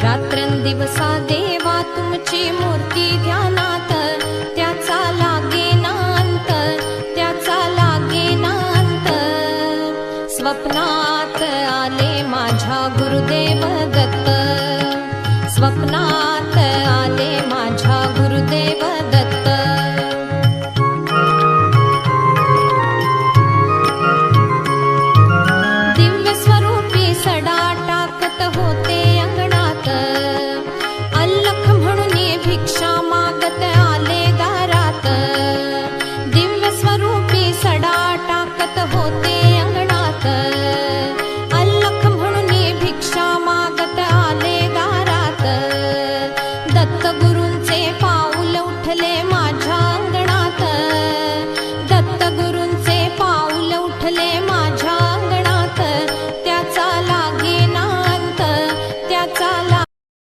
रात्रंदिवसा देवा तुमची मूर्ती ध्यानात, त्याचा लागेना अंत, त्याचा लागेना अंत. स्वप्नात आले माझ्या गुरुदेव दत्त, स्वप्नात आले माझ्या गुरुदेव दत्त. दिव्य स्वरूपी सडा टाकत होते अंगणात, अल्लख म्हणून भिक्षा मागत आले दारात. दिव्य स्वरूपी सडा टाकत होते